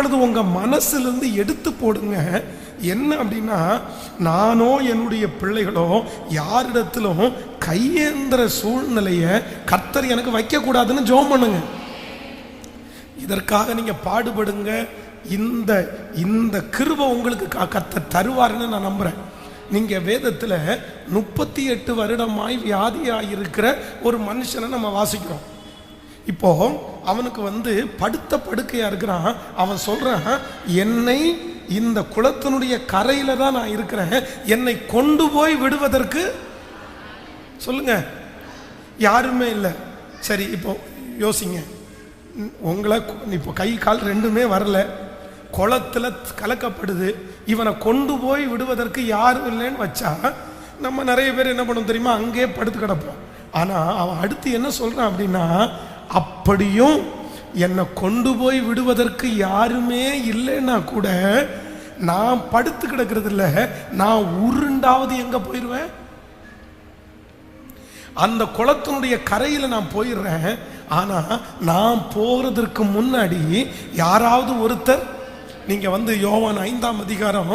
இப்பொழுது உங்க மனசிலிருந்து எடுத்து போடுங்க. என்ன அப்படின்னா, நானோ என்னுடைய பிள்ளைகளோ யாரிடத்திலும் கையேந்திர சூழ்நிலையை கர்த்தர் எனக்கு வைக்க கூடாதுன்னு ஜெபம் பண்ணுங்க. இதற்காக நீங்க பாடுபடுங்க. இந்த இந்த கிருபை உங்களுக்கு கர்த்தர் தருவாருன்னு நான் நம்புறேன். நீங்க வேதத்துல 38 வருடமாய் வியாதியாயிருக்கிற ஒரு மனுஷனை நம்ம வாசிக்கிறோம். இப்போ அவனுக்கு படுத்த படுக்கையா இருக்கிறான். அவன் சொல்றான், என்னை இந்த குளத்தினுடைய கரையில தான் நான் இருக்கிறேன், என்னை கொண்டு போய் விடுவதற்கு சொல்லுங்க யாருமே இல்லை. சரி, இப்போ யோசிங்க, உங்களை இப்போ கை கால் ரெண்டுமே வரல, குளத்துல கலக்கப்படுது, இவனை கொண்டு போய் விடுவதற்கு யாரும் இல்லைன்னு வச்சா நம்ம நிறைய பேர் என்ன பண்ணுவோம் தெரியுமா, அங்கே படுத்து கிடப்போம். ஆனா அவன் அடுத்து என்ன சொல்றான் அப்படின்னா, அப்படியும் என்னை கொண்டு போய் விடுவதற்கு யாருமே இல்லைன்னா கூட நான் படுத்து கிடக்கிறது இல்லை, நான் உருண்டாவது எங்க போயிடுவேன், அந்த குளத்தினுடைய கரையில நான் போயிடுறேன். ஆனா நான் போறதற்கு முன்னாடி யாராவது ஒருத்தர், நீங்க யோவான் 5ஆம் அதிகாரம்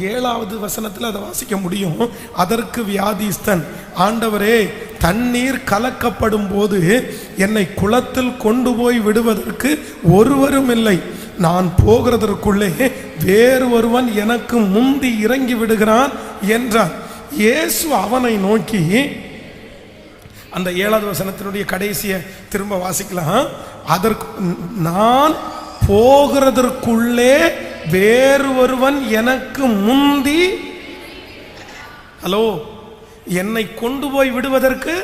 7வது வசனத்தில் அதை வாசிக்க முடியும். அதற்கு வியாதிஸ்தன், ஆண்டவரே, தண்ணீர் கலக்கப்படும் போது என்னை குளத்தில் கொண்டு போய் விடுவதற்கு ஒருவரும் இல்லை, நான் போகிறதற்குள்ளே வேறு ஒருவன் எனக்கு முந்தி இறங்கி விடுகிறான் என்றார். இயேசு அவனை நோக்கி, அந்த 7வது வசனத்தினுடைய கடைசியை திரும்ப வாசிக்கலாம். அதற்கு, நான் போகிறதற்குள்ளே வேறு ஒருவன் எனக்கு முந்தி, ஹலோ, என்னை கொண்டு போய் விடுவதற்கு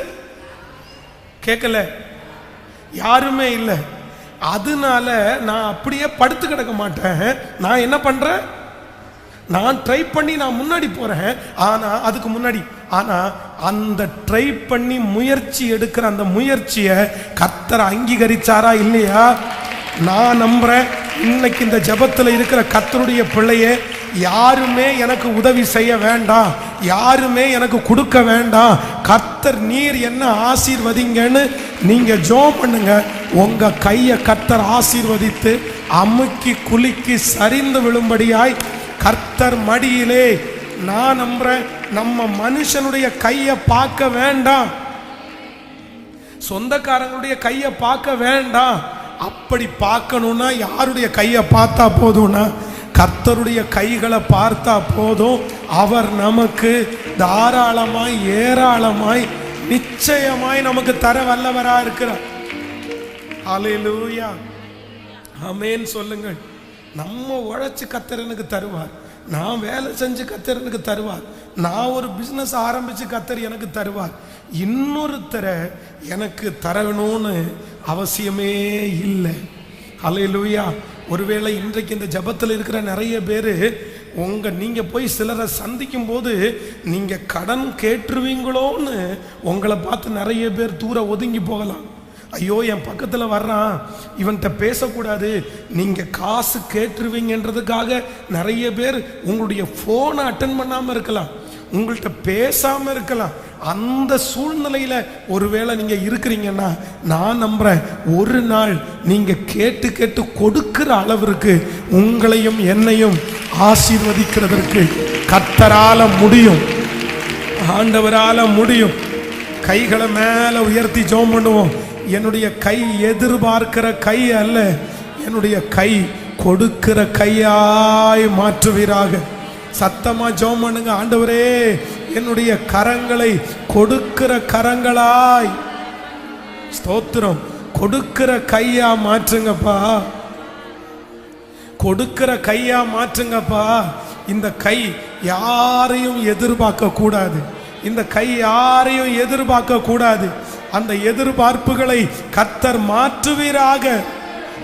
கேட்கல, யாருமே இல்லை. அதனால நான் அப்படியே படுத்து கிடக்க மாட்டேன். நான் என்ன பண்றேன், நான் ட்ரை பண்ணி நான் முன்னாடி போறேன். ஆனா அதுக்கு முன்னாடி, ஆனா அந்த ட்ரை பண்ணி முயற்சி எடுக்கிற அந்த முயற்சியை கர்த்தர் அங்கீகரிச்சாரா இல்லையா? நான் நம்புறேன், இன்னைக்கு இந்த ஜெபத்தில் இருக்கிற கர்த்தருடைய பிள்ளையே, யாருமே எனக்கு உதவி செய்ய வேண்டாம், யாருமே எனக்கு கொடுக்க வேண்டாம், கர்த்தர் நீர் என்ன ஆசீர்வதிங்கன்னு நீங்க ஜெபம் பண்ணுங்க. உங்க கையை கர்த்தர் ஆசீர்வதித்து அமுக்கி குலுக்கி சரிந்து விழும்படியாய் கர்த்தர் மடியிலே, நான் நம்புறேன், நம்ம மனுஷனுடைய கையை பார்க்க வேண்டாம், சொந்தக்காரங்களுடைய கையை பார்க்க வேண்டாம். அப்படி பார்க்கணும்னா யாருடைய கையை பார்த்தா போதும்னா, கர்த்தருடைய கைகளை பார்த்தா போதும். அவர் நமக்கு தாராளமாய் ஏராளமாய் நிச்சயமாய் நமக்கு தர வல்லவரா இருக்கிறார். ஹல்லேலூயா, ஆமென் சொல்லுங்கள். நம்ம உழைச்சு கர்த்தர் எனக்கு தருவார், நான் வேலை செஞ்சு கர்த்தர் எனக்கு தருவார், நான் ஒரு பிசினஸ் ஆரம்பிச்சு கர்த்தர் எனக்கு தருவார். இன்னொருத்தரை எனக்கு தரணும்னு அவசியமே இல்லை. ஹல்லேலூயா. ஒருவேளை இன்றைக்கு இந்த ஜெபத்தில் இருக்கிற நிறைய பேர், நீங்க போய் சிலரை சந்திக்கும் போது நீங்க கடன் கேட்டுருவீங்களோன்னு உங்களை பார்த்து நிறைய பேர் தூர ஒதுங்கி போகலாம். ஐயோ, என் பக்கத்தில் வர்றான், இவன்கிட்ட பேசக்கூடாது, நீங்கள் காசு கேட்டுருவீங்கன்றதுக்காக நிறைய பேர் உங்களுடைய ஃபோனை அட்டன் பண்ணாமல் இருக்கலாம், உங்கள்கிட்ட பேசாமல் இருக்கலாம். அந்த சூழ்நிலையில் ஒருவேளை நீங்கள் இருக்கிறீங்கன்னா, நான் நம்புகிறேன், ஒரு நாள் நீங்கள் கேட்டு கேட்டு கொடுக்கிற அளவிற்கு உங்களையும் என்னையும் ஆசீர்வதிக்கிறதற்கு கர்த்தரால முடியும், ஆண்டவரால முடியும். கைகளை மேலே உயர்த்தி ஜெபம் பண்ணுவோம். என்னுடைய கை எதிர்பார்க்கிற கை அல்ல, என்னுடைய கை கொடுக்கிற கையாய் மாற்றுவீராக. சத்தமா ஜெபம் பண்ணுங்க. ஆண்டவரே, என்னுடைய கரங்களை கொடுக்கிற கரங்களாய், ஸ்தோத்திரம், கொடுக்கிற கையா மாற்றுங்கப்பா, கொடுக்கிற கையா மாற்றுங்கப்பா. இந்த கை யாரையும் எதிர்பார்க்க கூடாது, இந்த கை யாரையும் எதிர்பார்க்க கூடாது. அந்த எதிர்பார்ப்புகளை கர்த்தர் மாற்றுவீராக.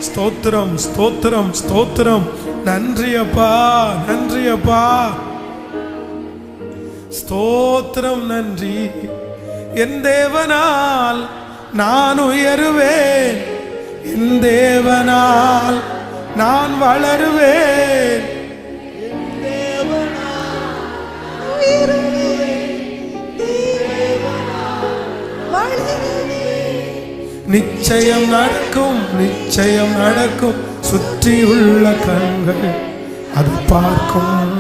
ஸ்தோத்திரம், ஸ்தோத்திரம், ஸ்தோத்திரம். நன்றி அப்பா, நன்றி அப்பா, ஸ்தோத்திரம், நன்றி. என் தேவனால் நான் உயருவேன், என் தேவனால் நான் வளருவேன், நிச்சயம் நடக்கும், நிச்சயம் நடக்கும். சுற்றியுள்ள கண்கள் அது பார்க்கும்.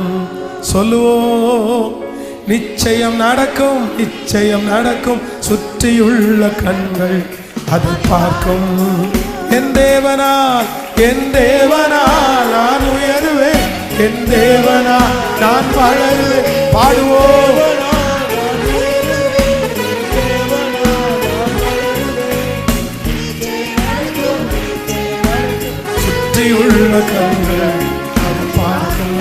சொல்லுவோம், நிச்சயம் நடக்கும், நிச்சயம் நடக்கும். சுற்றியுள்ள கண்கள் அது பார்க்கும். என் தேவனால், என் தேவனால் நான் உயருவேன், என் தேவனால் நான் வளருவேன். பாடுவோம், சுற்றியுள்ள கண்கள் அது பார்க்கும்.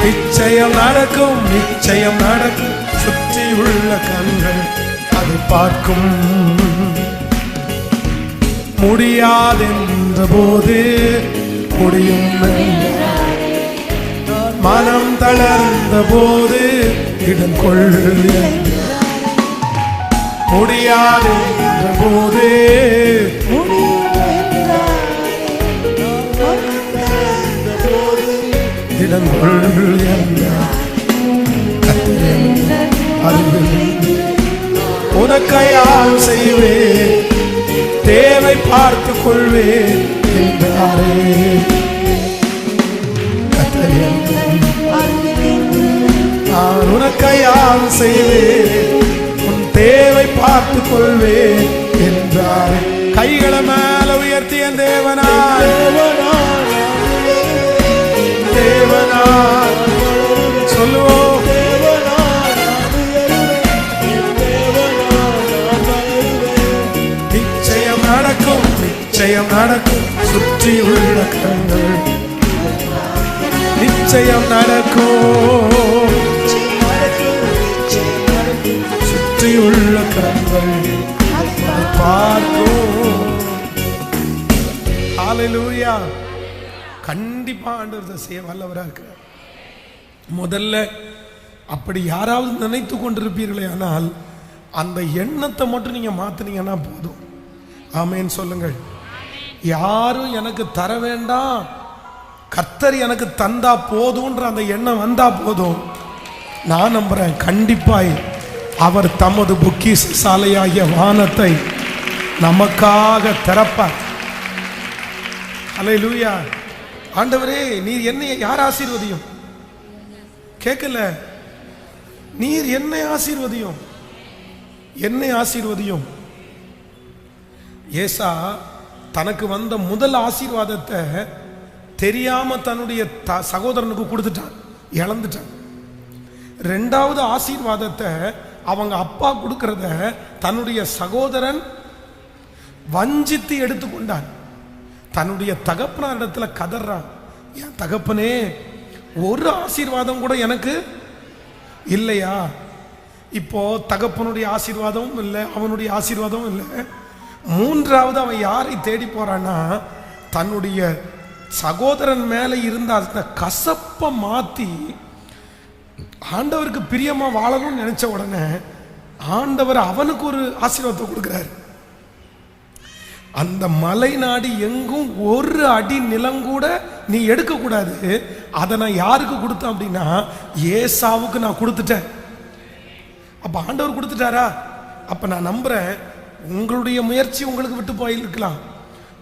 நிச்சயம் நடக்கும், நிச்சயம் நடக்கும். சுற்றியுள்ள கண்கள் அது பார்க்கும். முடியாதென்ற போது முடியும், மனம் தளர்ந்த போது இடம் கொள்ள. முடியாதென்ற போது இடம் கொள்ள. உனக்கையால் செய்வேன், தேவை பார்த்து கொள்வேன் என்றாரே. நான் உனக்கையால் செய்வேன், உன் தேவை பார்த்து கொள்வேன் என்றாரே. கைகளை மேல உயர்த்திய தேவனாய், தேவனாய் சொல்லுவோம். நடக்கும், நிச்சயம் நடக்கும். சுற்றியுள்ள கண்கள் நிச்சயம் நடக்கும். சுற்றியுள்ள கண்கள் பார்க்கும். ஹல்லேலூயா. கண்டிப்பா ஆண்டவர் செய்ய வல்லவராக இருக்கிறார். முதல்ல அப்படி யாராவது நினைத்து கொண்டிருப்பீர்களே, ஆனால் அந்த எண்ணத்தை மட்டும் நீங்க மாத்தினீங்கன்னா போதும். ஆமென் சொல்லுங்கள். யாரும் எனக்கு தர வேண்டாம், கர்த்தர் எனக்கு தந்தா போதும்ன்ற அந்த எண்ணம் வந்தா போதும். நான் நம்புறேன், கண்டிப்பாய் அவர் தமது பொக்கிஷசாலையாகிய வானத்தை நமக்காக திறப்பார். ஹல்லேலூயா. ஆண்டவரே, நீர் என்னை யார் ஆசீர்வதியும்? கேட்கல. நீர் என்னை ஆசீர்வதியும், என்னை ஆசீர்வதியும். ஏசா தனக்கு வந்த முதல் ஆசீர்வாதத்தை தெரியாம தன்னுடைய சகோதரனுக்கு கொடுத்துட்டான், இழந்துட்டான். ரெண்டாவது ஆசீர்வாதத்தை அவங்க அப்பா கொடுக்கிறத தன்னுடைய சகோதரன் வஞ்சித்து எடுத்துக்கொண்டான். தன்னுடைய தகப்பனார் இடத்துல கதறான், என் தகப்பனே, ஒரு ஆசீர்வாதம் கூட எனக்கு இல்லையா? இப்போ தகப்பனுடைய ஆசீர்வாதமும் இல்லை, அவனுடைய ஆசீர்வாதமும் இல்லை. மூன்றாவது அவன் யாரை தேடி போறான்னா, தன்னுடைய சகோதரன் மேலே இருந்த அந்த கசப்பை மாத்தி ஆண்டவருக்கு பிரியமா வாழணும்னு நினைச்ச உடனே ஆண்டவர் அவனுக்கு ஒரு ஆசீர்வாதத்தை கொடுக்கிறார். அந்த மலை நாடு எங்கும் ஒரு அடி நிலம் கூட நீ எடுக்க கூடாது. அதை நான் யாருக்கு கொடுத்தேன் அப்படின்னா, ஏசாவுக்கு நான் கொடுத்துட்டேன். அப்ப ஆண்டவர் கொடுத்துட்டாரா? அப்ப நான் நம்புறேன், உங்களுடைய முயற்சி உங்களுக்கு விட்டு போயிருக்கலாம்,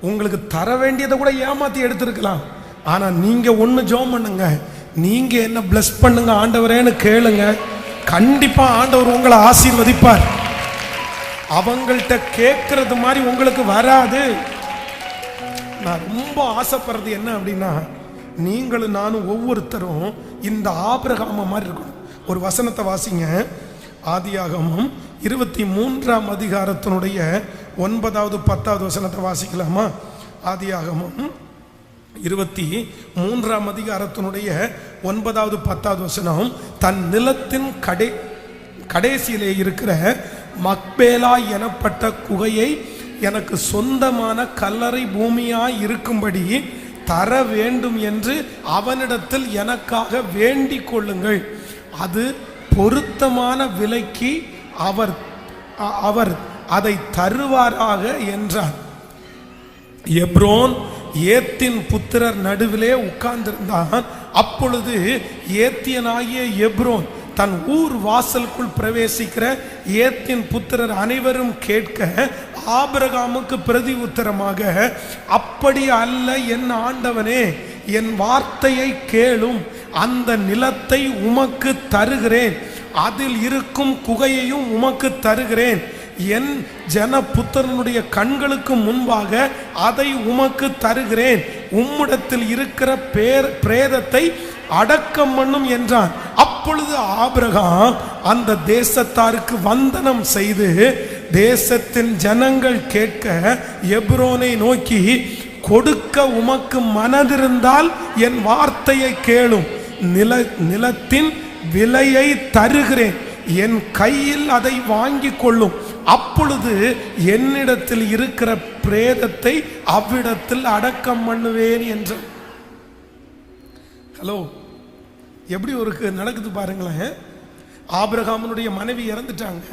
உங்களுக்கு தர வேண்டியதை கூட ஏமாத்தி எடுத்திருக்கலாம். ஆனா நீங்க ஒண்ணு ஜெபம் பண்ணுங்க, நீங்க என்ன பிளஸ் பண்ணுங்க ஆண்டவரேன்னு கேளுங்க. கண்டிப்பா ஆண்டவர் உங்களை ஆசீர்வதிப்பார். அவங்கள்ட்ட கேட்கறது மாதிரி உங்களுக்கு வராது. நான் ரொம்ப ஆசைப்படுறது என்ன அப்படின்னா, நீங்களும் நானும் ஒவ்வொருத்தரும் இந்த ஆபிரகாம் மாதிரி இருக்கணும். ஒரு வசனத்தை வாசிங்க. ஆதியாகமம் 23ஆம் அதிகாரத்தினுடைய 9வது 10வது வசனத்தை வாசிக்கலாமா? ஆதியாகமம் 23ஆம் அதிகாரத்தினுடைய 9வது 10வது வசனம். தன் நிலத்தின் கடைசியிலே இருக்கிற மக்பேலா எனப்பட்ட குகையை எனக்கு சொந்தமான கல்லறை பூமியாய் இருக்கும்படி தர வேண்டும் என்று அவனிடத்தில் எனக்காக வேண்டிக் கொள்ளுங்கள், அது பொருத்தமான விலைக்கு அவர் அதை தருவாராக என்றார். எப்ரோன் ஏத்தின் புத்திரர் நடுவிலே உட்கார்ந்திருந்தான். அப்பொழுது ஏத்தியனாகிய எப்ரோன் தன் ஊர் வாசலுக்குள் பிரவேசிக்கிற ஏத்தின் புத்திரர் அனைவரும் கேட்க ஆபிரகாமுக்கு பிரதி உத்தரமாக, அப்படி அல்ல என் ஆண்டவனே, என் வார்த்தையை கேளும், அந்த நிலத்தை உமக்கு தருகிறேன், அதில் இருக்கும் குகையையும் உமக்கு தருகிறேன், என் ஜனபுத்திரனுடைய கண்களுக்கு முன்பாக அதை உமக்கு தருகிறேன், உம்மிடத்தில் இருக்கிற பிரேதத்தை அடக்கம் பண்ணும் என்றான். அப்பொழுது ஆபிரகாம் அந்த தேசத்தாருக்கு வந்தனம் செய்து, தேசத்தின் ஜனங்கள் கேட்க எப்ரோனை நோக்கி, கொடுக்க உமக்கு மனதிருந்தால் என் வார்த்தையை கேளும், நிலத்தின் விலையை தருகிறேன், என் கையில் அதை வாங்கி கொள்ளும், அப்பொழுது என்னிடத்தில் இருக்கிற பிரேதத்தை அவ்விடத்தில் அடக்கம் பண்ணுவேன் என்று. ஹலோ, எப்படி ஒரு நடக்குது பாருங்களேன். ஆபிரகாமனுடைய மனைவி இறந்துட்டாங்க.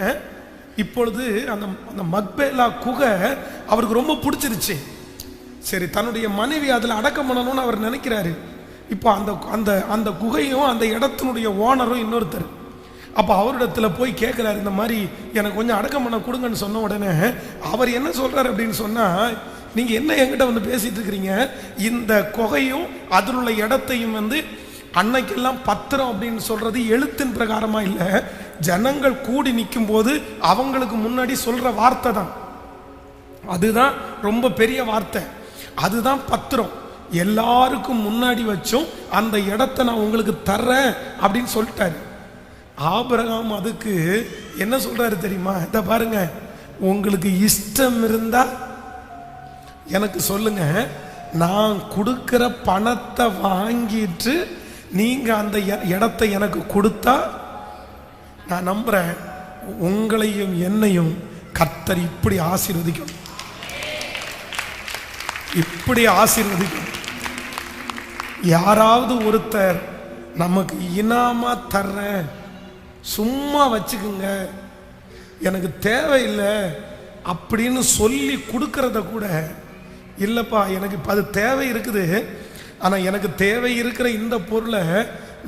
இப்பொழுது அந்த மக்பேலா குகை அவருக்கு ரொம்ப பிடிச்சிருச்சு. சரி, தன்னுடைய மனைவி அதில் அடக்கம் பண்ணணும்னு அவர் நினைக்கிறாரு. இப்போ அந்த அந்த குகையும் அந்த இடத்தினுடைய ஓனரும் இன்னொருத்தர். அப்போ அவரிடத்துல போய் கேட்குறாரு, இந்த மாதிரி எனக்கு கொஞ்சம் அடக்கம் பண்ண கொடுங்கன்னு சொன்ன உடனே அவர் என்ன சொல்றாரு அப்படின்னு சொன்னால், நீங்கள் என்ன என்கிட்ட வந்து பேசிட்டு இருக்கிறீங்க, இந்த குகையும் அதில் உள்ள இடத்தையும் வந்து அன்னைக்கெல்லாம் பத்திரம் அப்படின்னு சொல்றது எழுத்தின் பிரகாரமா இல்லை, ஜனங்கள் கூடி நிற்கும் போது அவங்களுக்கு முன்னாடி சொல்ற வார்த்தை தான். அதுதான் ரொம்ப பெரிய வார்த்தை, அதுதான் பத்திரம். எல்லாருக்கும் முன்னாடி வச்சும் அந்த இடத்தை நான் உங்களுக்கு தர்றேன் அப்படின்னு சொல்லிட்டாரு. ஆபிரகாம் அதுக்கு என்ன சொல்றாரு தெரியுமா? இதை பாருங்க, உங்களுக்கு இஷ்டம் இருந்தா எனக்கு சொல்லுங்க, நான் கொடுக்கிற பணத்தை வாங்கிட்டு நீங்க அந்த இடத்தை எனக்கு கொடுத்தா நான் நம்புறேன் உங்களையும் என்னையும் கர்த்தர் இப்படி ஆசீர்வதிக்கும், இப்படி ஆசீர்வதிக்கும். யாராவது ஒருத்தர் நமக்கு இனாமா தர்றேன், சும்மா வச்சுக்குங்க, எனக்கு தேவையில்லை அப்படின்னு சொல்லி கொடுக்கறத கூட, இல்லைப்பா எனக்கு இப்போ அது தேவை இருக்குது, ஆனால் எனக்கு தேவை இருக்கிற இந்த பொருளை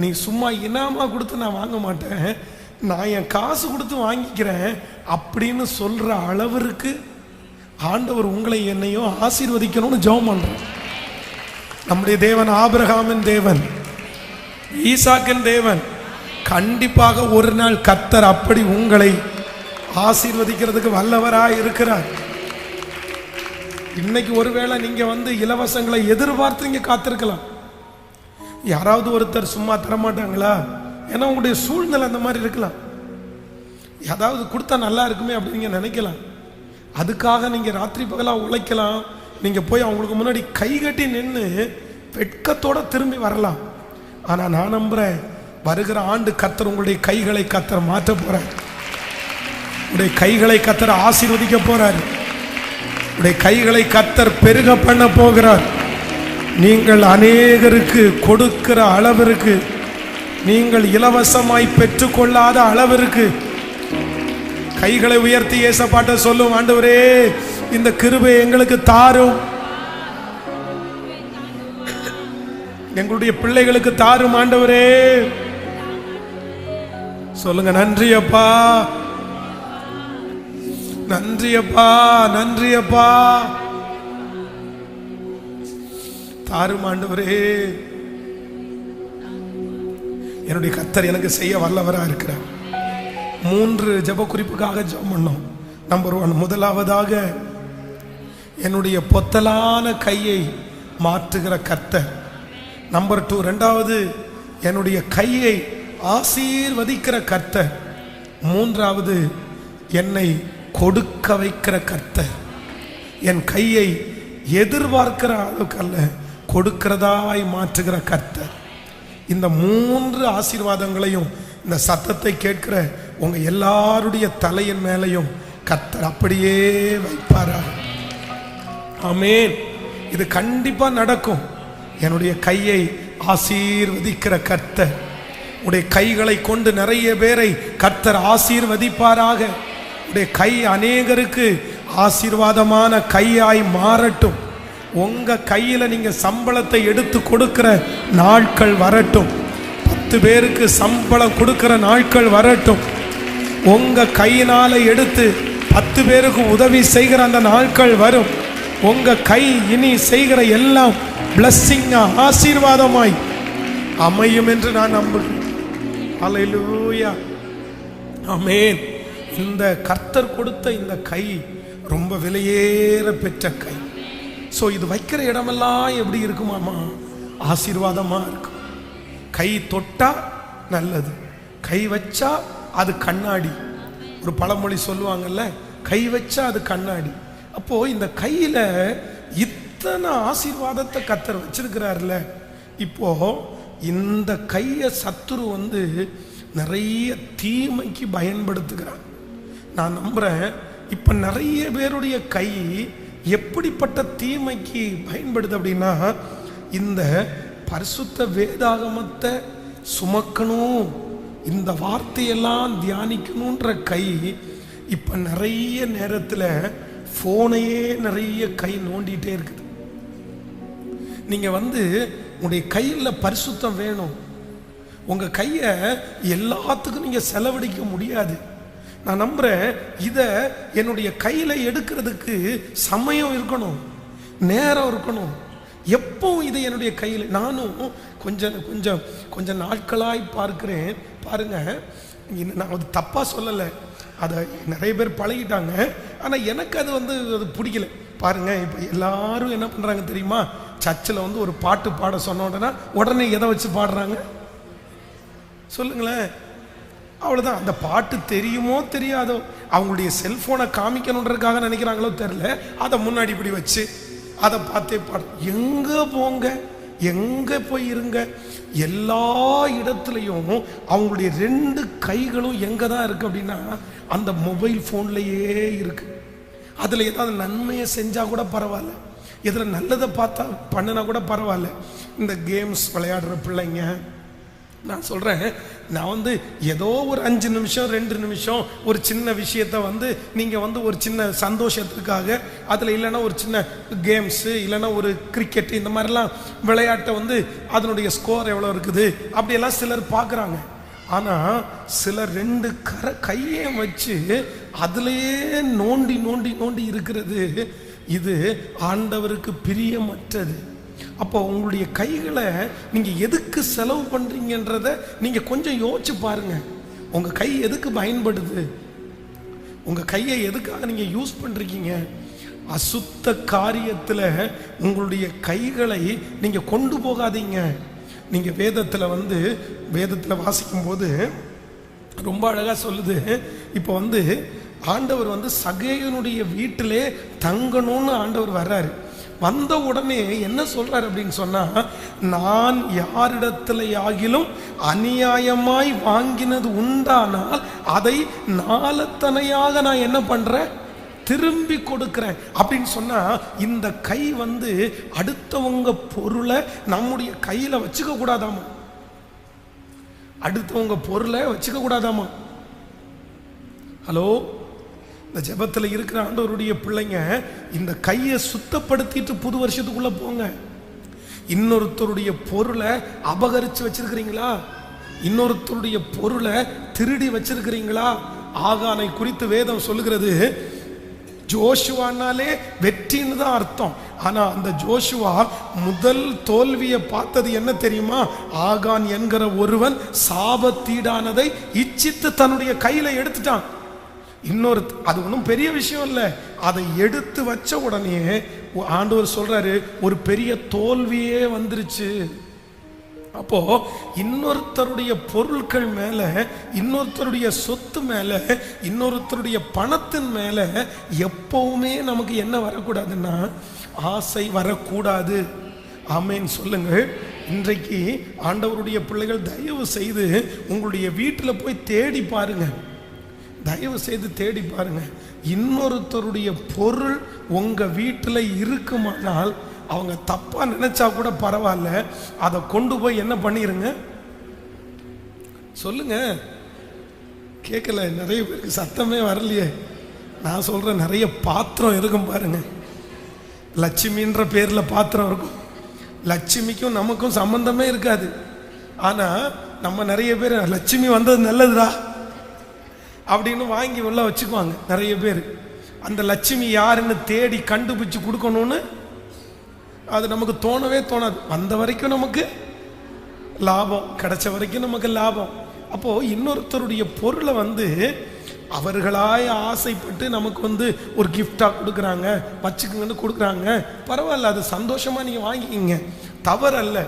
நீ சும்மா இனாமா கொடுத்து நான் வாங்க மாட்டேன், நான் என் காசு கொடுத்து வாங்கிக்கிறேன் அப்படின்னு சொல்கிற அளவிற்கு ஆண்டவர் உங்களை என்னையும் ஆசீர்வதிக்கணும்னு ஜெபம் பண்ணுறேன். நம்முடைய தேவன் ஆபிரகாமின் தேவன், ஈசாக்கின் தேவன். கண்டிப்பாக ஒரு நாள் கர்த்தர் அப்படி உங்களை ஆசீர்வதிக்கிறதுக்கு வல்லவராய் இருக்கிறார். இன்னைக்கு ஒருவேளை நீங்க வந்து இலவசங்களை எதிர்பார்த்து நீங்க காத்திருக்கலாம். யாராவது ஒருத்தர் சும்மா தரமாட்டாங்களா? ஏன்னா உங்களுடைய சூழ்நிலை அந்த மாதிரி இருக்கலாம். ஏதாவது கொடுத்தா நல்லா இருக்குமே அப்படின்னு நினைக்கலாம். அதுக்காக நீங்க ராத்திரி பகலா உழைக்கலாம். நீங்க போய் அவங்களுக்கு முன்னாடி கை கட்டி நின்று வெட்கத்தோட திரும்பி வரலாம். ஆனா நான் நம்புறேன், வருகிற ஆண்டு கர்த்தர் உங்களுடைய கைகளை கர்த்தர் மாற்ற போறார். உடைய கைகளை கர்த்தர் ஆசீர்வதிக்க போறார். உடைய கைகளை கர்த்தர் பெருக பண்ண போகிறார். நீங்கள் அநேகருக்கு கொடுக்கிற அளவிற்கு, நீங்கள் இலவசமாய் பெற்றுக்கொள்ளாத அளவிற்கு கைகளை உயர்த்தி ஏசப்பாட்ட சொல்லும், ஆண்டவரே இந்த கிருபை எங்களுக்கு தாரும், எங்களுடைய பிள்ளைகளுக்கு தாரும் ஆண்டவரே. சொல்லுங்க, நன்றி அப்பா, நன்றி அப்பா, நன்றி அப்பா, தாரும் ஆண்டவரே. என்னுடைய கர்த்தர் எனக்கு செய்ய வல்லவரா இருக்கிறார். 3 ஜெப குறிப்புக்காக ஜெபம் பண்ணோம். நம்பர் 1, முதலாவதாக என்னுடைய பொத்தலான கையை மாற்றுகிற கர்த்தர். நம்பர் 2, இரண்டாவது என்னுடைய கையை ஆசீர்வதிக்கிற கர்த்தர். 3வது என்னை கொடுக்க வைக்கிற கர்த்தர். என் கையை எதிர்பார்க்கிற அளவுக்கு அல்ல, கொடுக்கிறதாய் மாற்றுகிற கர்த்தர். இந்த 3 ஆசீர்வாதங்களையும் இந்த சத்தத்தை கேட்கிற உங்க எல்லாருடைய தலையின் மேலையும் கர்த்தர் அப்படியே வைப்பாராக. ஆமென். இது கண்டிப்பா நடக்கும். என்னுடைய கையை ஆசீர்வதிக்கிற கர்த்தர், உடைய கைகளை கொண்டு நிறைய பேரை கர்த்தர் ஆசீர்வதிப்பாராக. உடைய கை அநேகருக்கு ஆசீர்வாதமான கையாய் மாறட்டும். உங்க கையில நீங்க சம்பளத்தை எடுத்து கொடுக்கிற நாட்கள் வரட்டும். 10 பேருக்கு சம்பளம் கொடுக்கிற நாட்கள் வரட்டும். உங்க கையினால எடுத்து 10 பேருக்கு உதவி செய்கிற அந்த நாட்கள் வரும். உங்க கை இனி செய்கிற எல்லாம் பிளஸ்ஸிங், ஆசீர்வாதமாய் அமையும் என்று நான் நம்புகிறேன். ஹல்லேலூயா, ஆமென். இந்த கர்த்தர் கொடுத்த இந்த கை ரொம்ப விலையேற பெற்ற கை. ஸோ இது வைக்கிற இடமெல்லாம் எப்படி இருக்குமாமா? ஆசீர்வாதமா இருக்கும். கை தொட்டா நல்லது, கை வச்சா அது கண்ணாடி. ஒரு பழமொழி சொல்லுவாங்கல்ல, கை வச்சா அது கண்ணாடி. அப்போ இந்த கையில இத்தனை ஆசீர்வாதத்தை கர்த்தர் வச்சிருக்கிறார்ல. இப்போ இந்த கையை சத்துரு நிறைய தீமைக்கு பயன்படுத்துகிறான். நான் நம்புறேன் இப்ப நிறைய பேருடைய கை எப்படிப்பட்ட தீமைக்கு பயன்படுது அப்படின்னா, இந்த பரிசுத்த வேதாகமத்தை சுமக்கணும், இந்த வார்த்தையெல்லாம் தியானிக்கணுன்ற கை இப்ப நிறைய நேரத்தில் போனையே நிறைய கை நோண்டிட்டே இருக்குது. நீங்க உங்களுடைய கையில் பரிசுத்தம் வேணும். உங்க கையை எல்லாத்துக்கும் நீங்க செலவழிக்க முடியாது. நான் நம்புறேன் இதை என்னுடைய கையில எடுக்கிறதுக்கு சமயம் இருக்கணும், நேரம் இருக்கணும். எப்போ இதை என்னுடைய கையில் நானும் கொஞ்சம் கொஞ்சம் கொஞ்சம் நாட்களாய் பார்க்கிறேன். பாருங்க, நான் அது தப்பா சொல்லலை, அதை நிறைய பேர் பழகிட்டாங்க. ஆனால் எனக்கு அது அது பிடிக்கல. பாருங்க, இப்போ எல்லாரும் என்ன பண்றாங்க தெரியுமா? சர்ச்சில் ஒரு பாட்டு பாட சொன்ன உடனே எதை வச்சு பாடுறாங்க சொல்லுங்களேன்? அவ்வளோதான். அந்த பாட்டு தெரியுமோ தெரியாதோ, அவங்களுடைய செல்போனை காமிக்கணுன்றதுக்காக நினைக்கிறாங்களோ தெரியல, அதை முன்னாடி இப்படி வச்சு அதை பார்த்தே பாடு. எங்க போங்க, எங்க போய் இருங்க, எல்லா இடத்துலையும் அவங்களுடைய 2 கைகளும் எங்க தான் இருக்கு அப்படின்னா அந்த மொபைல் போன்லயே இருக்கு. அதுல ஏதாவது நன்மையை செஞ்சா கூட பரவாயில்ல, எதுல நல்லதை பார்த்தா பண்ணினா கூட பரவாயில்ல. இந்த கேம்ஸ் விளையாடுற பிள்ளைங்க, நான் சொல்றேன், நான் ஏதோ ஒரு 5 நிமிஷம் 2 நிமிஷம் ஒரு சின்ன விஷயத்த நீங்க ஒரு சின்ன சந்தோஷத்துக்காக அதுல இல்லைன்னா ஒரு சின்ன கேம்ஸ் இல்லைன்னா ஒரு கிரிக்கெட் இந்த மாதிரிலாம் விளையாட்டை அதனுடைய ஸ்கோர் எவ்வளோ இருக்குது அப்படியெல்லாம் சிலர் பார்க்குறாங்க. ஆனா சிலர் 2 கையை வச்சு அதுலயே நோண்டி நோண்டி நோண்டி இருக்கிறது, இது ஆண்டவருக்கு பிரியமற்றது. அப்போ உங்களுடைய கைகளை நீங்க எதுக்கு செலவு பண்றீங்கன்றத நீங்க கொஞ்சம் யோசிச்சு பாருங்க. உங்க கை எதுக்கு பயன்படுது? உங்க கையை எதுக்காக நீங்க யூஸ் பண்றீங்க? அசுத்த காரியத்துல உங்களுடைய கைகளை நீங்க கொண்டு போகாதீங்க. நீங்க வேதத்துல வாசிக்கும் போது ரொம்ப அழகா சொல்லுது. இப்போ ஆண்டவர் சகேயனுடைய வீட்டிலே தங்கணும்னு ஆண்டவர் வர்றாரு. வந்த உடனே என்ன சொல்றாரு அப்படின்னு சொன்னா, நான் யாரிடத்துல ஆகிலும் அநியாயமாய் வாங்கினது உண்டானால் அதை நாலத்தனையாக நான் என்ன பண்றேன், திரும்பி கொடுக்கிறேன் அப்படின்னு சொன்னா, இந்த கை அடுத்தவங்க பொருளை நம்முடைய கையில வச்சுக்க கூடாதாமா, அடுத்தவங்க பொருளை வச்சுக்க கூடாதாமா. ஹலோ, இந்த ஜெபத்தில் இருக்கிற ஆண்டவருடைய பிள்ளைங்க, இந்த கையை சுத்தப்படுத்திட்டு புது வருஷத்துக்குள்ள போங்க. இன்னொருத்தருடைய பொருளை அபகரிச்சு வச்சிருக்கிறீங்களா? இன்னொருத்தருடைய பொருளை திருடி வச்சிருக்கிறீங்களா? ஆகானை குறித்து வேதம் சொல்லுகிறது, ஜோஷுவானாலே வெற்றின்னு தான் அர்த்தம். ஆனா அந்த ஜோஷுவா முதல் தோல்வியை பார்த்தது என்ன தெரியுமா? ஆகான் என்கிற ஒருவன் சாபத்தீடானதை இச்சித்து தன்னுடைய கையில எடுத்துட்டான். அது ஒன்றும் பெரிய விஷயம் இல்லை. அதை எடுத்து வச்ச உடனே ஆண்டவர் சொல்றாரு, ஒரு பெரிய தோல்வியே வந்துருச்சு. அப்போ இன்னொருத்தருடைய பொருட்கள் மேல, இன்னொருத்தருடைய சொத்து மேல, இன்னொருத்தருடைய பணத்தின் மேல எப்பவுமே நமக்கு என்ன வரக்கூடாதுன்னா ஆசை வரக்கூடாது. ஆமேன் சொல்லுங்கள். இன்றைக்கு ஆண்டவருடைய பிள்ளைகள் தயவு செய்து உங்களுடைய வீட்டில் போய் தேடி பாருங்க, தயவு செய்து தேடி பாருங்க. இன்னொருத்தருடைய பொருள் உங்க வீட்டில் இருக்குமானால் அவங்க தப்பா நினைச்சா கூட பரவாயில்ல, அதை கொண்டு போய் என்ன பண்ணிருங்க சொல்லுங்க. கேட்கல, நிறைய பேருக்கு சத்தமே வரலையே. நான் சொல்றேன், நிறைய பாத்திரம் இருக்கும் பாருங்க. லட்சுமின்ற பேர்ல பாத்திரம் இருக்கும். லட்சுமிக்கும் நமக்கும் சம்பந்தமே இருக்காது. ஆனா நம்ம நிறைய பேர் லட்சுமி வந்தது நல்லதுடா அப்படின்னு வாங்கி உள்ள வச்சுக்குவாங்க நிறைய பேர். அந்த லட்சுமி யாருன்னு தேடி கண்டுபிடிச்சு கொடுக்கணும்னு அது நமக்கு தோணவே தோணாது. வந்த வரைக்கும் நமக்கு லாபம், கிடைச்ச வரைக்கும் நமக்கு லாபம். அப்போ இன்னொருத்தருடைய பொருளை அவர்களாய் ஆசைப்பட்டு நமக்கு ஒரு கிஃப்டா கொடுக்குறாங்க, வச்சுக்கோங்கன்னு கொடுக்குறாங்க. பரவாயில்ல, அது சந்தோஷமா நீங்க வாங்கிக்கிங்க, தவறல்ல.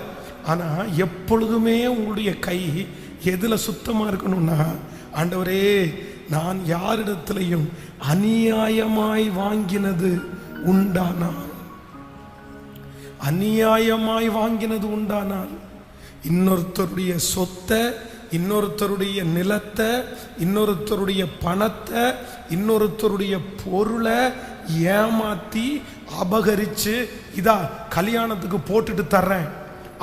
ஆனா எப்பொழுதுமே உங்களுடைய கை எதுல சுத்தமா இருக்கணும்னா, ஆண்டவரே நான் யாரிடத்திலையும் அநியாயமாய் வாங்கினது உண்டானால், அநியாயமாய் வாங்கினது உண்டானால், இன்னொருத்தருடைய சொத்தை, இன்னொருத்தருடைய நிலத்தை, இன்னொருத்தருடைய பணத்தை, இன்னொருத்தருடைய பொருளை ஏமாத்தி அபகரிச்சு இதா கல்யாணத்துக்கு போட்டுட்டு தர்றேன்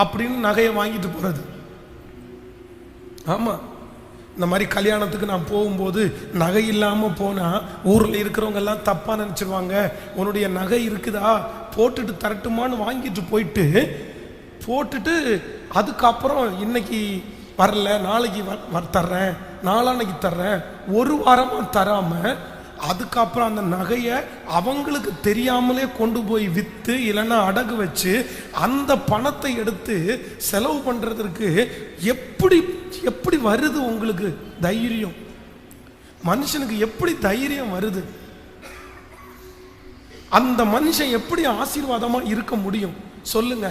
அப்படின்னு நகையை வாங்கிட்டு போறது. ஆமா, இந்த மாதிரி கல்யாணத்துக்கு நான் போகும்போது நகை இல்லாமல் போனால் ஊரில் இருக்கிறவங்க எல்லாம் தப்பாக நினச்சிருவாங்க. உன்னுடைய நகை இருக்குதா, போட்டுட்டு தரட்டுமான்னு வாங்கிட்டு போட்டுட்டு அதுக்கப்புறம் இன்னைக்கு வரல, நாளைக்கு தர்றேன், நாளான்னைக்கு தர்றேன், ஒரு வாரமாக தராமல் அதுக்கப்புறம் அந்த நகையை அவங்களுக்கு தெரியாமலே கொண்டு போய் விற்று இல்லைன்னா அடகு வச்சு அந்த பணத்தை எடுத்து செலவு பண்ணுறதுக்கு எப்படி எப்படி வருது உங்களுக்கு தைரியம்? மனுஷனுக்கு எப்படி தைரியம் வருது? அந்த மனுஷன் எப்படி ஆசீர்வாதமா இருக்க முடியும் சொல்லுங்க?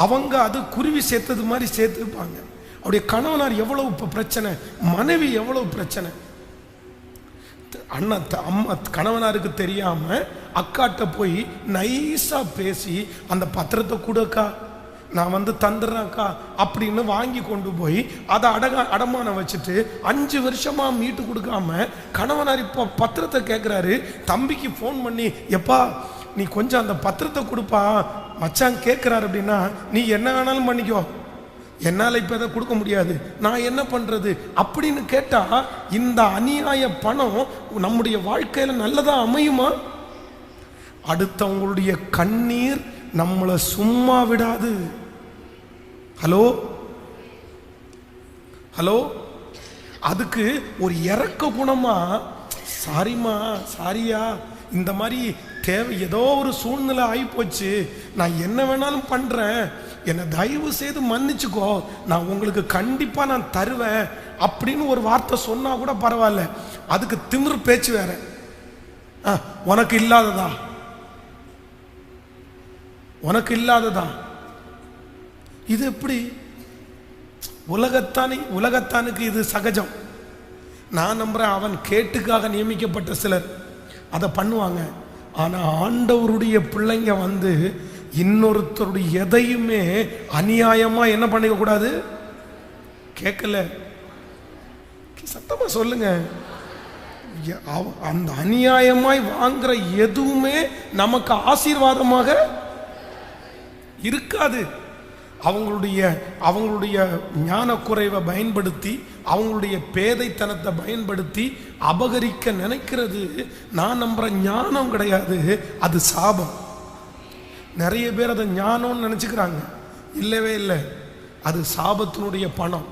அவங்க அது குருவி சேர்த்தது மாதிரி சேர்த்துருப்பாங்க. அவருடைய கணவனார் எவ்வளவு பிரச்சனை, மனைவி எவ்வளவு பிரச்சனை. அண்ணா அம்மா கணவனாருக்கு தெரியாம அக்காட்ட போய் நைஸா பேசி அந்த பத்திரத்தை கொடுக்கா, நான் தந்துடுறேன்க்கா அப்படின்னு வாங்கி கொண்டு போய் அதை அடமானம் வச்சுட்டு 5 வருஷமா மீட்டு கொடுக்காம கணவனார் இப்போ பத்திரத்தை கேட்குறாரு. தம்பிக்கு ஃபோன் பண்ணி, எப்பா நீ கொஞ்சம் அந்த பத்திரத்தை கொடுப்பா, மச்சான் கேட்குறாரு அப்படின்னா, நீ என்ன வேணாலும் பண்ணிக்கோ, என்னால் இப்போ அதை கொடுக்க முடியாது, நான் என்ன பண்ணுறது அப்படின்னு கேட்டா, இந்த அநியாய பணம் நம்முடைய வாழ்க்கையில் நல்லதா அமையுமா? அடுத்தவங்களுடைய கண்ணீர் நம்மளை சும்மா விடாது. ஹலோ ஹலோ, அதுக்கு ஒரு இறக்க குணமா, சாரிமா சாரியா, இந்த மாதிரி தேவை, ஏதோ ஒரு சூழ்நிலை ஆகிப்போச்சு, நான் என்ன வேணாலும் பண்றேன், என்னை தயவு செய்து மன்னிச்சுக்கோ, நான் உங்களுக்கு கண்டிப்பா நான் தருவேன் அப்படின்னு ஒரு வார்த்தை சொன்னா கூட பரவாயில்ல. அதுக்கு திமிரு பேச்சு வேற. உனக்கு இல்லாததா, உனக்கு இல்லாததா, இது எப்படி? உலகத்தானுக்கு இது சகஜம். நான் நம்புறேன், அவன் கேட்டுக்காக நியமிக்கப்பட்ட சிலர் அதை பண்ணுவாங்க. ஆனா ஆண்டவருடைய பிள்ளைங்க இன்னொருத்தருடைய எதையுமே அநியாயமா என்ன பண்ணிக்க கூடாது. கேட்கல, சத்தமா சொல்லுங்க. அந்த அநியாயமாய் வாங்குற எதுவுமே நமக்கு ஆசீர்வாதமாக இருக்காது. அவங்களுடைய ஞான குறைவை பயன்படுத்தி, அவங்களுடைய பேதைத்தனத்தை பயன்படுத்தி அபகரிக்க நினைக்கிறது நான் நம்புற ஞானம் கிடையாது, அது சாபம். நிறைய பேர் அதை ஞானம்னு நினைச்சுக்கிறாங்க. இல்லவே இல்லை, அது சாபத்தினுடைய பணம்.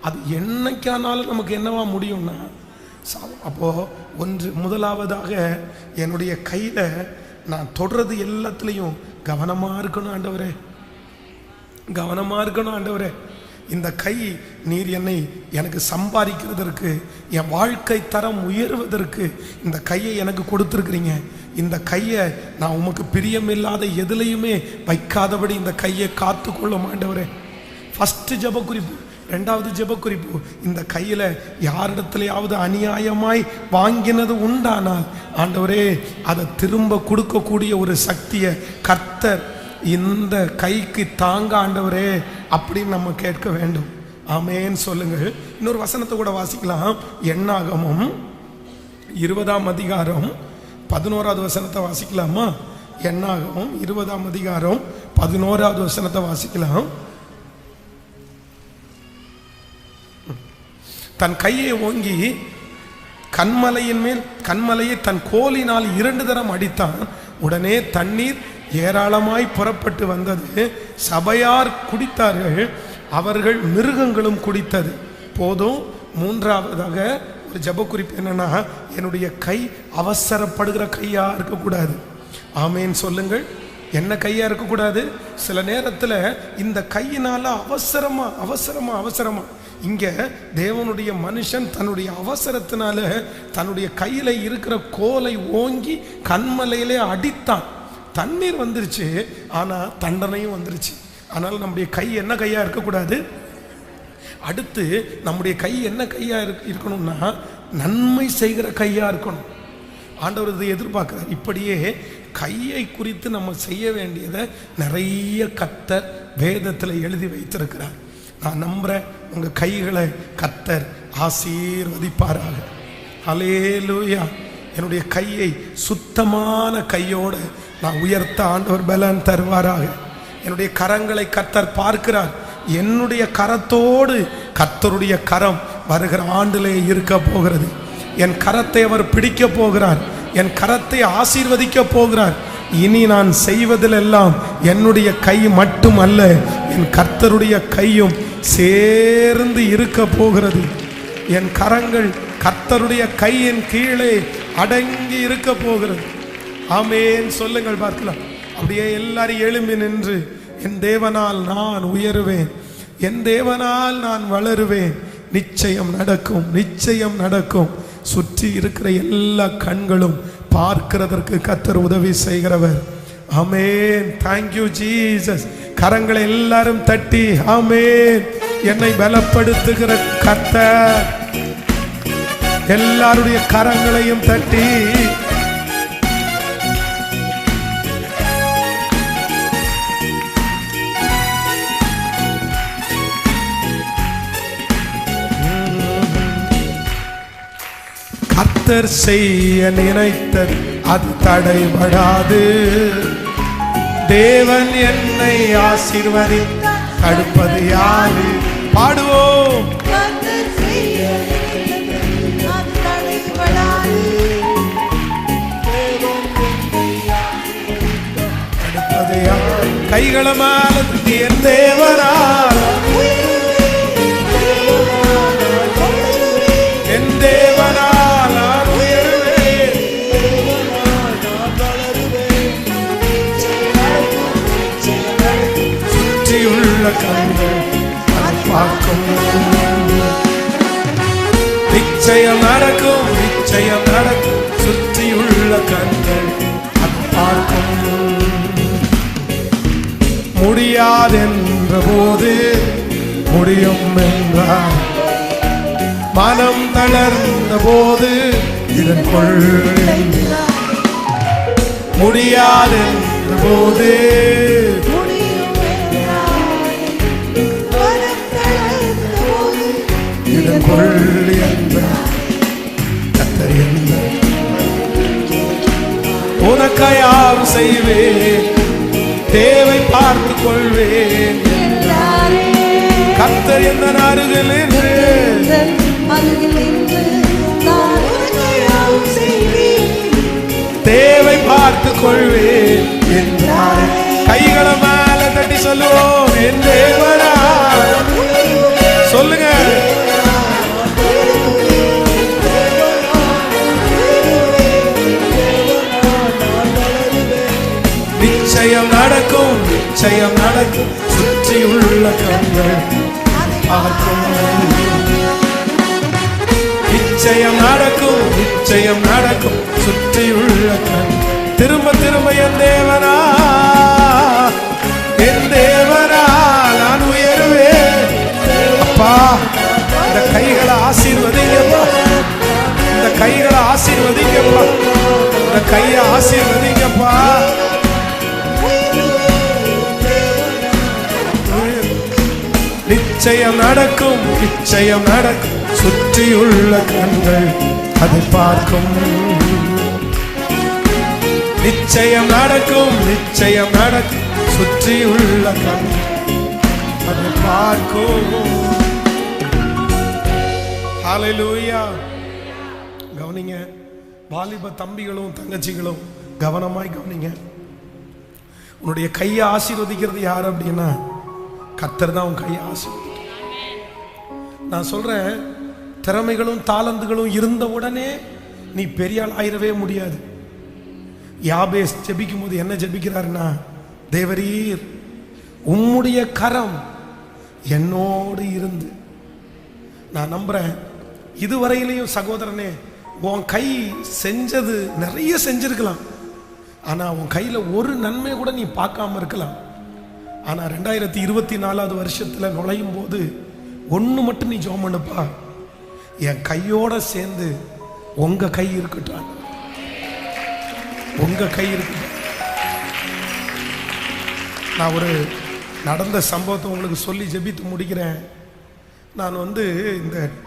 அது என்னைக்கானாலும் நமக்கு என்னவா முடியும்னா சாபம். அப்போ முதலாவதாக என்னுடைய கையில நான் தொடர்றது எல்லாத்துலேயும் கவனமா இருக்கணும் ஆண்டவரே, கவனமா இருக்கணும் ஆண்டவரே. இந்த கை நீர் எனக்கு சம்பாதிக்கிறதற்கு, என் வாழ்க்கை தரம் உயர்வதற்கு இந்த கையை எனக்கு கொடுத்துருக்கிறீங்க. இந்த கையை நான் உமக்கு பிரியமில்லாத எதுலையுமே வைக்காதபடி இந்த கையை காத்து கொள்ளும் ஆண்டவரே. ஃபர்ஸ்ட் ஜெப குறிப்பு. ரெண்டாவது ஜெப குறிப்பு, இந்த கையில யாரிடத்திலேயாவது அநியாயமாய் வாங்கினது உண்டானால் ஆண்டவரே அதை திரும்ப கொடுக்கக்கூடிய ஒரு சக்தியை கர்த்தர் இந்த கைக்கு தாங்க ஆண்டவரே அப்படின்னு நம்ம கேட்க வேண்டும். ஆமேன்னு சொல்லுங்க. இன்னொரு வசனத்தை கூட வாசிக்கலாம். எண்ணாகமம் 20ஆம் அதிகாரம் 11வது வசனத்தை வாசிக்கலாமா? எண்ணாகமம் 20ஆம் அதிகாரம் 11வது வசனத்தை வாசிக்கலாம். தன் கையை ஓங்கி கண்மலையை தன் கோலினால் 2 தரம் அடித்தான். உடனே தண்ணீர் ஏராளமாய் புறப்பட்டு வந்தது. சபையார் குடித்தார்கள். அவர்கள் மிருகங்களும் குடித்தது. போதும். மூன்றாவதாக ஒரு ஜெப குறிப்பு என்னன்னா, என்னுடைய கை அவசரப்படுகிற கையா இருக்கக்கூடாது. ஆமேன் சொல்லுங்கள். என்ன கையா இருக்கக்கூடாது? சில நேரத்தில் இந்த கையினால அவசரமா இங்க தேவனுடைய மனுஷன் தன்னுடைய அவசரத்தினால தன்னுடைய கையில இருக்கிற கோலை ஓங்கி கண்மலையிலே அடித்தான். தண்ணீர் வந்துருச்சு, ஆனா தண்டனையும் வந்துருச்சு. ஆனால் நம்முடைய கை என்ன கையா இருக்கக்கூடாது? அடுத்து நம்முடைய கை என்ன கையா இருக்கணும்னா, நன்மை செய்கிற கையா இருக்கணும். ஆண்டவர் இதை எதிர்பார்க்கிறார். இப்படியே கையை குறித்து நம்ம செய்ய வேண்டியதை நிறைய கர்த்தர் வேதத்தில் எழுதி வைத்திருக்கிறார். நான் நம்புறேன் உங்க கைகளை கர்த்தர் ஆசீர்வதிப்பாராக. ஹல்லேலூயா. என்னுடைய கையை சுத்தமான கையோடு நான் உயர்த்த ஆண்டவர் பலன் தருவாராக. என்னுடைய கரங்களை கர்த்தர் பார்க்கிறார். என்னுடைய கரத்தோடு கர்த்தருடைய கரம் வருகிற ஆண்டிலே இருக்க போகிறது. என் கரத்தை அவர் பிடிக்க போகிறார். என் கரத்தை ஆசீர்வதிக்க போகிறார். இனி நான் செய்வதிலெல்லாம் என்னுடைய கை மட்டும் அல்ல, என் கர்த்தருடைய கையும் சேர்ந்து இருக்க போகிறது. என் கரங்கள் கர்த்தருடைய கையின் கீழே அடங்கி இருக்க போகிறது. ஆமேன் சொல்லுங்கள் பார்க்கலாம். அப்படியே எல்லாரும் எழும்பி நின்று, என் தேவனால் நான் உயருவேன், என் தேவனால் நான் வளருவேன், நிச்சயம் நடக்கும், நிச்சயம் நடக்கும். சுற்றி இருக்கிற எல்லா கண்களும் பார்க்கிறதற்கு கர்த்தர் உதவி செய்கிறவர். ஆமென். Thank you Jesus. கரங்களை எல்லாரும் தட்டி ஆமென். என்னை பலப்படுத்துகிற கர்த்தர். எல்லாருடைய கரங்களையும் தட்டி கர்த்தர் செய்ய நினைத்தது அது தடைபடாது. தேவன் என்னை ஆசீர்வதி தடுப்பது யாரு? பாடுவோம். தடுப்பது யாரு? கைகள மேல என் தேவனால், என் தேவனால் கண்கள் பார்க்கும். நிச்சயம் நடக்கும், நிச்சயம் நடக்கும். சுற்றியுள்ள கண்கள் அது பார்க்கும். முடியாதென்ற போது முடியும் என்றார். மனம் தளர்ந்த போது இதன் கொள். முடியாதென்ற போது உனக்காயாவு செய்வேன், தேவை பார்த்து கொள்வேன். கர்த்தர் எந்த அருகில் என்று தேவை பார்த்து கொள்வேன் என்றார். கைகளை மேல தட்டி சொல்லுவோம், என் தேவனா. சொல்லுங்க. நிச்சயம் நடக்கும், நிச்சயம் நடக்கும். சுற்றியுள்ள கண்கள் பார்க்கும். நிச்சயம் நடக்கும், நிச்சயம் நடக்கும். சுற்றியுள்ள கண் திரும்ப திரும்ப என் தேவனா, என் தேவனா நான் உயருவேன். அப்பா இந்த கைகளை ஆசீர்வதிங்கப்பா, இந்த கைகளை ஆசீர்வதிங்கப்பா, இந்த கையை ஆசீர்வதிங்கப்பா. நிச்சயம் நடக்கும், நிச்சயம் நடக்கும். சுற்றியுள்ள கண்கள் அதை பார்க்கும். நிச்சயம் நடக்கும், நிச்சயம் நடக்கும். சுற்றியுள்ள கண்கள் அதை பார்க்கும். ஹல்லேலூயா. கவனிங்க வாலிப தம்பிகளும் தங்கச்சிகளும், கவனமாய் கவனிங்க. உன்னுடைய கையை ஆசீர்வதிக்கிறது யார் அப்படின்னா, கர்த்தர் தான் உன் கையை ஆசீர்வதிக்கும். நான் சொல்றேன், திறமைகளும் தாளந்துகளும் இருந்த உடனே நீ பெரிய ஆள் ஆயிரவே முடியாது. யாபேஸ் ஜெபிக்கும் போது என்ன ஜெபிக்கிறாருன்னா, தேவரீர் உம்முடைய கரம் என்னோடு இருந்து. நான் நம்புறேன், இதுவரையிலையும் சகோதரனே உன் கை செஞ்சது நிறைய செஞ்சிருக்கலாம், ஆனா உன் கையில ஒரு நன்மை கூட நீ பார்க்காம இருக்கலாம். ஆனா 2024 வருஷத்துல நுழையும் போது ஒண்ணு மட்டும் நீ ஜெபம் பண்ணுப்பா, என் கையோட சேர்ந்து உங்க கை இருக்கட்டும், உங்க கை இருக்கட்டும். நான் ஒரு நடந்த சம்பவத்தை உங்களுக்கு சொல்லி ஜெபித்து முடிக்கிறேன். நான் இந்த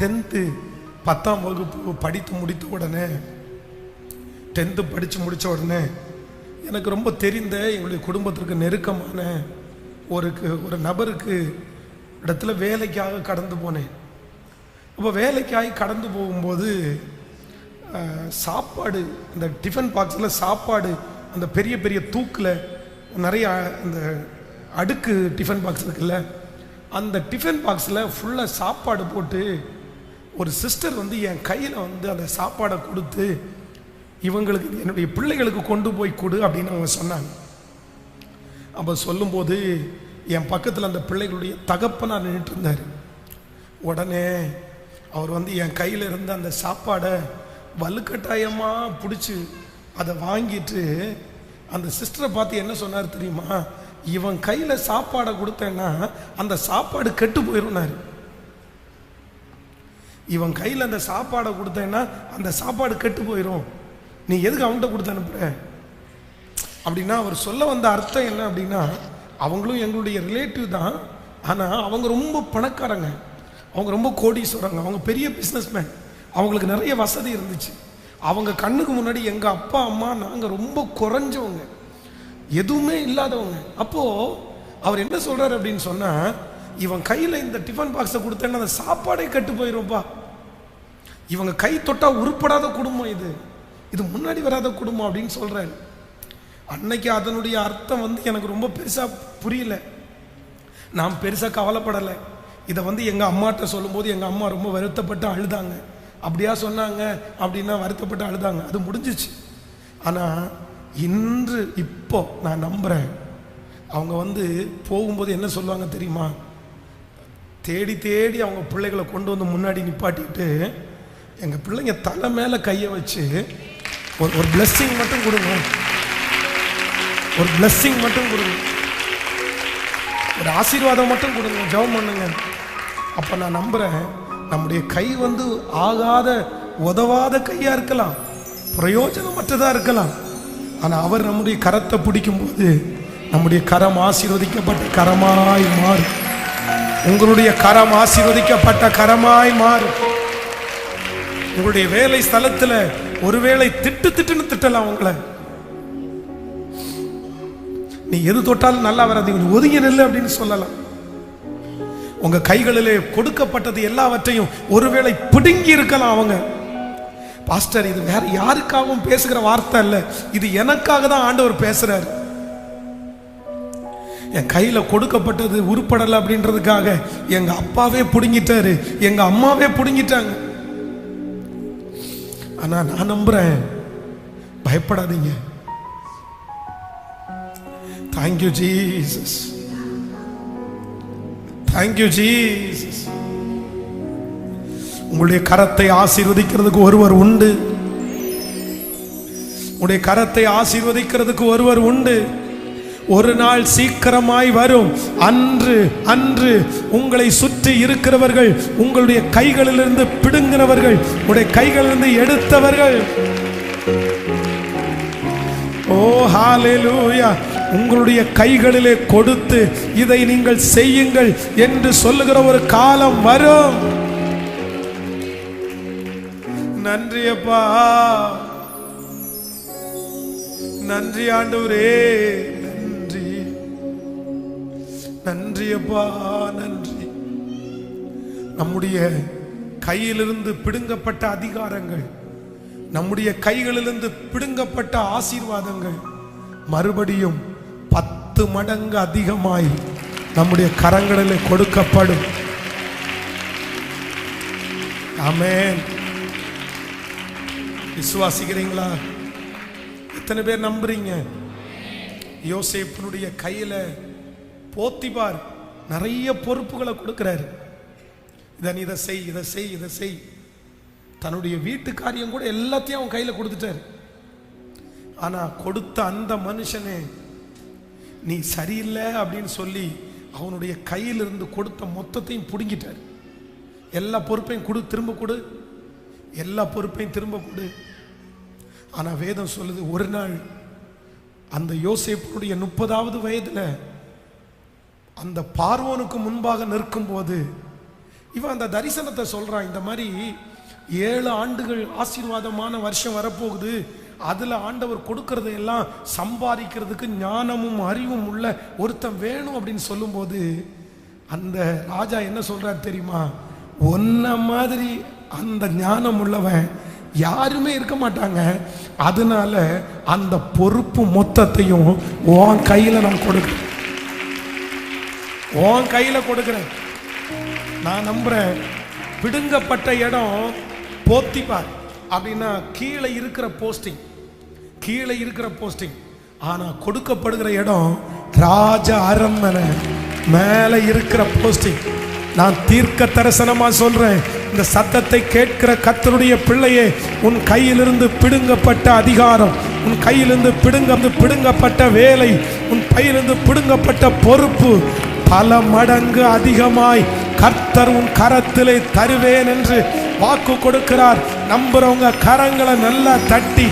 10th 10ஆம் வகுப்பு படித்து முடித்த உடனே, 10th படித்து முடித்த உடனே எனக்கு ரொம்ப தெரிந்த எங்களுடைய குடும்பத்திற்கு நெருக்கமான ஒரு நபருக்கு இடத்துல வேலைக்காக கடந்து போனேன். அப்போ வேலைக்காக கடந்து போகும்போது சாப்பாடு, இந்த டிஃபன் பாக்ஸில் சாப்பாடு, அந்த பெரிய பெரிய தூக்கில் நிறைய அந்த அடுக்கு டிஃபன் பாக்ஸ் இருக்குல்ல, அந்த டிஃபன் பாக்ஸில் ஃபுல்லாக சாப்பாடு போட்டு ஒரு சிஸ்டர் என் கையில் அந்த சாப்பாடை கொடுத்து, இவங்களுக்கு, என்னுடைய பிள்ளைகளுக்கு கொண்டு போய் கொடு அப்படின்னு அவங்க சொன்னாங்க. அப்போ சொல்லும்போது என் பக்கத்தில் அந்த பிள்ளைகளுடைய தகப்பனார் நின்றுட்டு இருந்தார். உடனே அவர் என் கையில் இருந்த அந்த சாப்பாடை வலுக்கட்டாயமாக பிடிச்சி அதை வாங்கிட்டு அந்த சிஸ்டரை பார்த்து என்ன சொன்னார் தெரியுமா, இவன் கையில் சாப்பாடை கொடுத்தேன்னா அந்த சாப்பாடு கெட்டு போயிடும்னாரு. இவன் கையில் அந்த சாப்பாடை கொடுத்தேன்னா அந்த சாப்பாடு கெட்டு போயிடும், நீ எதுக்கு அவன்கிட்ட கொடுத்து அனுப்புற அப்படின்னா. அவர் சொல்ல வந்த அர்த்தம் என்ன அப்படின்னா, அவங்களும் எங்களுடைய ரிலேட்டிவ் தான், ஆனால் அவங்க ரொம்ப பணக்காரங்க, அவங்க ரொம்ப கோடீஸ்வரங்க, அவங்க பெரிய பிஸ்னஸ்மேன், அவங்களுக்கு நிறைய வசதி இருந்துச்சு. அவங்க கண்ணுக்கு முன்னாடி எங்கள் அப்பா அம்மா நாங்கள் ரொம்ப குறைஞ்சவங்க, எதுவுமே இல்லாதவங்க. அப்போது அவர் என்ன சொல்கிறார் அப்படின்னு சொன்னால், இவன் கையில் இந்த டிஃபன் பாக்ஸை கொடுத்தேன்னா அந்த சாப்பாடே கெட்டு போயிடும்ப்பா, இவங்க கை தொட்டால் உருப்படாத குடும்பம், இது முன்னாடி வராத குடும்பம் அப்படின்னு சொல்கிறாரு. அன்னைக்கு அதனுடைய அர்த்தம் எனக்கு ரொம்ப பெருசாக புரியல, நான் பெருசாக கவலைப்படலை. இதை எங்கள் அம்மாட்ட சொல்லும்போது எங்கள் அம்மா ரொம்ப வருத்தப்பட்டு அழுதாங்க. அப்படியா சொன்னாங்க அப்படின்னா வருத்தப்பட்டு அழுதாங்க, அது முடிஞ்சிச்சு. ஆனால் இப்போ நான் நம்புகிறேன், அவங்க போகும்போது என்ன சொல்லுவாங்க தெரியுமா, தேடி தேடி அவங்க பிள்ளைகளை கொண்டு முன்னாடி நிப்பாட்டிட்டு, எங்கள் பிள்ளைங்க தலை மேலே கையை வச்சு ஒரு பிளெஸ்ஸிங் மட்டும் கொடுங்க, ஒரு பிளெஸ்ஸிங் மட்டும் கொடுங்க, ஒரு ஆசீர்வாதம் மட்டும் கொடுங்க, ஜெபம் பண்ணுங்க. அப்போ நான் நம்புகிறேன், நம்முடைய கை ஆகாத உதவாத கையாக இருக்கலாம், பிரயோஜனமற்றதாக இருக்கலாம், ஆனால் அவர் நம்முடைய கரத்தை பிடிக்கும் போது நம்முடைய கரம் ஆசீர்வதிக்கப்பட்ட கரமாய் மாறும். உங்களுடைய கரம் ஆசீர்வதிக்கப்பட்ட கரமாய் மாறும். உங்களுடைய வேலை ஸ்தலத்தில் ஒருவேளை திட்டுன்னு திட்டலாம் உங்களை, நீ எது தொட்டாலும் நல்லா வராது, ஒதுங்கி நெல்லு அப்படின்னு சொல்லலாம். உங்க கைகளிலே கொடுக்கப்பட்டது எல்லாவற்றையும் ஒருவேளை பிடுங்கி இருக்கலாம் அவங்க. பாஸ்டர், இது வேற யாருக்காகவும் பேசுகிற வார்த்தை அல்ல, இது எனக்காக தான் ஆண்டவர் பேசுறாரு. என் கையில கொடுக்கப்பட்டது உருப்படலை அப்படின்றதுக்காக எங்க அப்பாவே பிடுங்கிட்டாரு, எங்க அம்மாவே பிடுங்கிட்டாங்க. ஆனா நான் நம்புறேன், பயப்படாதீங்க. Thank you Jesus, thank you Jesus. உங்களுடைய கரத்தை ஆசீர்வதிக்கிறதுக்கு ஒருவர் உண்டு, உங்களுடைய கரத்தை ஆசீர்வதிக்கிறதுக்கு ஒருவர் உண்டு. ஒரு நாள் சீக்கிரமாய் வரும், அன்று உங்களை சுற்றி இருக்கிறவர்கள் உங்களுடைய கைகளிலிருந்து பிடுங்கினவர்கள், உங்களுடைய கைகளிலிருந்து எடுத்தவர்கள், ஓ ஹalleluya, உங்களுடைய கைகளிலே கொடுத்து இதை நீங்கள் செய்யுங்கள் என்று சொல்லுகிற ஒரு காலம் வரும். நன்றி அப்பா, நன்றி ஆண்டவரே, நன்றி நன்றி அப்பா, நன்றி. நம்முடைய கையிலிருந்து பிடுங்கப்பட்ட அதிகாரங்கள், நம்முடைய கைகளிலிருந்து பிடுங்கப்பட்ட ஆசீர்வாதங்கள் மறுபடியும் 10 மடங்கு அதிகமாய் நம்முடைய கரங்களில் கொடுக்கப்படும். ஆமென். விசுவாசிக்கிறீங்களா? எத்தனை பேர் நம்புறீங்க? யோசேப்பினுடைய கையில போத்திபார் நிறைய பொறுப்புகளை கொடுக்கிறாரு. இதை செய், இதை செய், இதை செய். தன்னுடைய வீட்டு காரியம் கூட எல்லாத்தையும் அவன் கையில கொடுத்துட்டாரு. ஆனா கொடுத்த அந்த மனுஷனே நீ சரியில்லை அப்படின்னு சொல்லி அவனுடைய கையிலிருந்து கொடுத்த மொத்தத்தையும் பிடுங்கிட்டார். எல்லா பொறுப்பையும் கொடு, திரும்ப கொடு, எல்லா பொறுப்பையும் திரும்ப கொடு. ஆனா வேதம் சொல்லுது, ஒரு நாள் அந்த யோசேப்புடைய 30வது வயதுல அந்த பார்வோனுக்கு முன்பாக நிற்கும் போது இவன் அந்த தரிசனத்தை சொல்றான். இந்த மாதிரி 7 ஆண்டுகள் ஆசீர்வாதமான வருஷம் வரப்போகுது, அதுல ஆண்டவர் கொடுக்கறதையெல்லாம் சம்பாதிக்கிறதுக்கு ஞானமும் அறிவும் உள்ள ஒருத்தன் வேணும் அப்படின்னு சொல்லும்போது அந்த ராஜா என்ன சொல்றார் தெரியுமா? ஒன்ன மாதிரி அந்த ஞானம் உள்ளவன் யாருமே இருக்க மாட்டாங்க, அதனால அந்த பொறுப்பு மொத்தத்தையும் உன் கையில நான் கொடுக்கிறேன், உன் கையில கொடுக்கிறேன். நான் நம்புறேன். பிடுங்கப்பட்ட இடம் போத்திபார் அப்படின்னா கீழே இருக்கிற போஸ்டிங், கீழே இருக்கிற போஸ்டிங். ஆனா கொடுக்கப்படுகிற இடம் ராஜ அரண்மனை மேல இருக்கிற போஸ்டிங். நான் தீர்க்க தரிசனமா சொல்றேன், இந்த சத்தத்தை கேட்கிற கர்த்தருடைய பிள்ளையே, உன் கையிலிருந்து பிடுங்கப்பட்ட அதிகாரம், உன் கையிலிருந்து பிடுங்கப்பட்ட வேலை, உன் கையிலிருந்து பிடுங்கப்பட்ட பொறுப்பு பல மடங்கு அதிகமாய் கர்த்தர் உன் கரத்திலே தருவேன் என்று வாக்கு கொடுக்கிறார். நம்புறவங்க கரங்களை நல்லா தட்டி